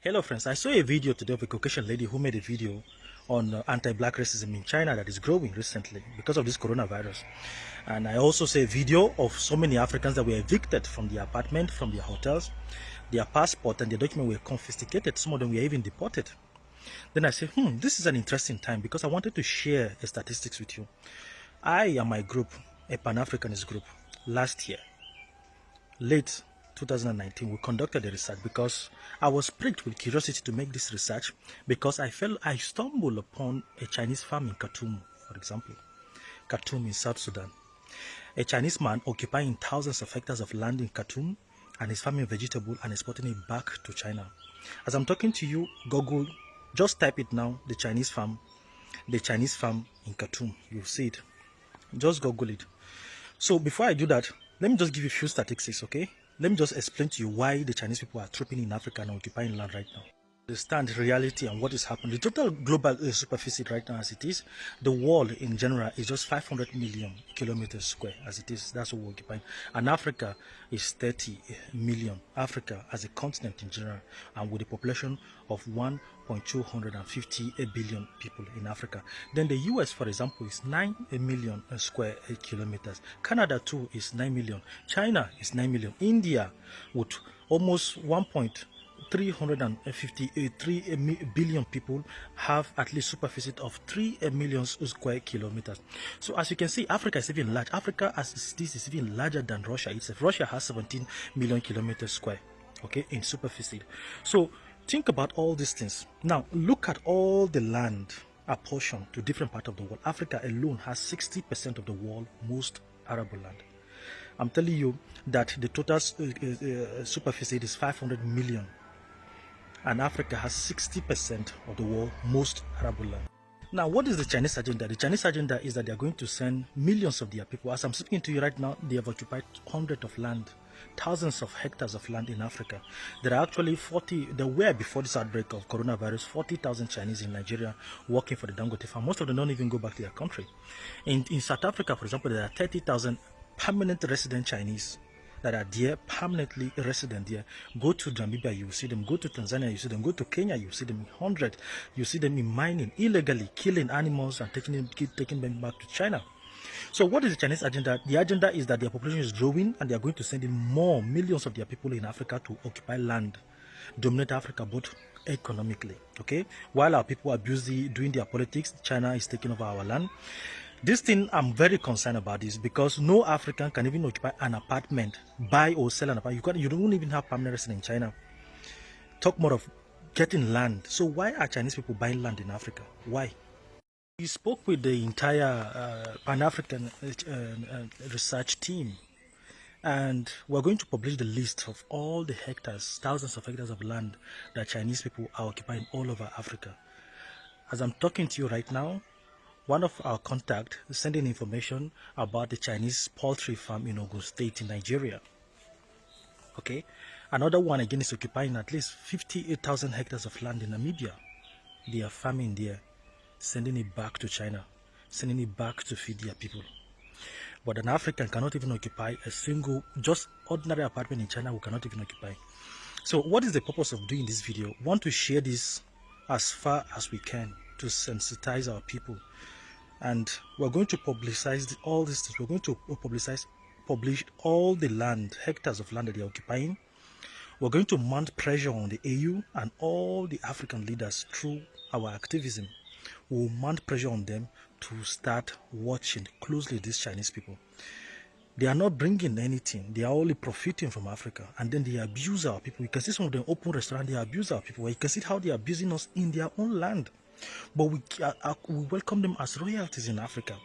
Hello friends, I saw a video today of a Caucasian lady who made a video on anti-black racism in China that is growing recently because of this coronavirus. And I also saw a video of so many Africans that were evicted from their apartment, from their hotels. Their passport and their document were confiscated. Some of them were even deported. Then I said, this is an interesting time because I wanted to share the statistics with you. I and my group, a Pan-Africanist group, last year, late 2019, we conducted a research because I was pricked with curiosity to make this research because I stumbled upon a Chinese farm in Khartoum, for example, Khartoum in South Sudan. A Chinese man occupying thousands of hectares of land in Khartoum and is farming vegetable and exporting it back to China. As I'm talking to you, Google, just type it now, the Chinese farm in Khartoum. You'll see it. Just Google it. So before I do that, let me just give you a few statistics, okay? Let me just explain to you why the Chinese people are trooping in Africa and occupying land right now. Understand reality and what is happening. The total global superficie right now as it is, the world in general is just 500 million kilometers square as it is. That's what we're occupying. And Africa is 30 million. Africa as a continent in general, and with a population of 1.250 billion people in Africa. Then the US, for example, is 9 million square kilometers. Canada too is 9 million. China is 9 million. India with almost 353 billion people have at least superficie of 3 million square kilometers. So as you can see, Africa is even large. Africa as this is even larger than Russia itself. Russia has 17 million kilometers square, okay, in superficie. So think about all these things. Now look at all the land apportioned to different parts of the world. Africa alone has 60% of the world's most arable land. I'm telling you that the total superficie is 500 million. And Africa has 60% of the world's most arable land. Now, what is the Chinese agenda? The Chinese agenda is that they are going to send millions of their people. As I'm speaking to you right now, they have occupied hundreds of land, thousands of hectares of land in Africa. There are actually there were before this outbreak of coronavirus, 40,000 Chinese in Nigeria working for the Dangote farm. Most of them don't even go back to their country. In South Africa, for example, there are 30,000 permanent resident Chinese that are there, permanently resident there. Go to Namibia, you see them. Go to Tanzania, you see them. Go to Kenya, you see them in hundreds. You see them in mining, illegally killing animals and taking them back to China. So what is the Chinese agenda? The agenda is that their population is growing and they are going to send in more millions of their people in Africa to occupy land, dominate Africa both economically, okay? While our people are busy doing their politics, China is taking over our land. This thing, I'm very concerned about this because no African can even occupy an apartment, buy or sell an apartment. You don't even have permanent residence in China. Talk more of getting land. So why are Chinese people buying land in Africa? Why? We spoke with the entire Pan-African research team, and we're going to publish the list of all the hectares, thousands of hectares of land that Chinese people are occupying all over Africa. As I'm talking to you right now, one of our contacts is sending information about the Chinese poultry farm in Ogun State in Nigeria. Okay, another one again is occupying at least 58,000 hectares of land in Namibia. They are farming there, sending it back to China, sending it back to feed their people. But an African cannot even occupy a single, just ordinary apartment in China. We cannot even occupy. So what is the purpose of doing this video? We want to share this as far as we can to sensitize our people. And we're going to publicize all these things. We're going to publish all the land, hectares of land that they're occupying. We're going to mount pressure on the AU and all the African leaders through our activism. We'll mount pressure on them to start watching closely these Chinese people. They are not bringing anything. They are only profiting from Africa. And then they abuse our people. You can see some of them open restaurants, they abuse our people. You can see how they are abusing us in their own land. But we welcome them as royalties in Africa.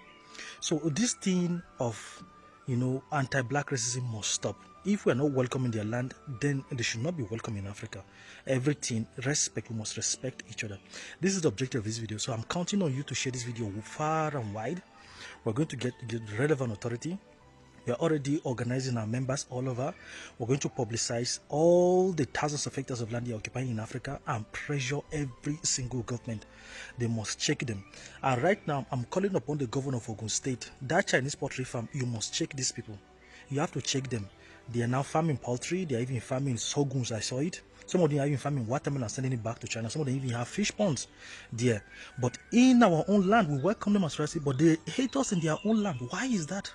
So this thing of, anti-black racism must stop. If we are not welcoming their land, then they should not be welcome in Africa. Everything, respect, we must respect each other. This is the objective of this video. So I'm counting on you to share this video far and wide. We're going to get relevant authority. We are already organizing our members all over. We're going to publicize all the thousands of hectares of land they are occupying in Africa and pressure every single government. They must check them. And right now, I'm calling upon the governor of Ogun State. That Chinese poultry farm, you must check these people. You have to check them. They are now farming poultry. They are even farming sorghums. I saw it. Some of them are even farming watermelon and sending it back to China. Some of them even have fish ponds there. But in our own land, we welcome them as residents, but they hate us in their own land. Why is that?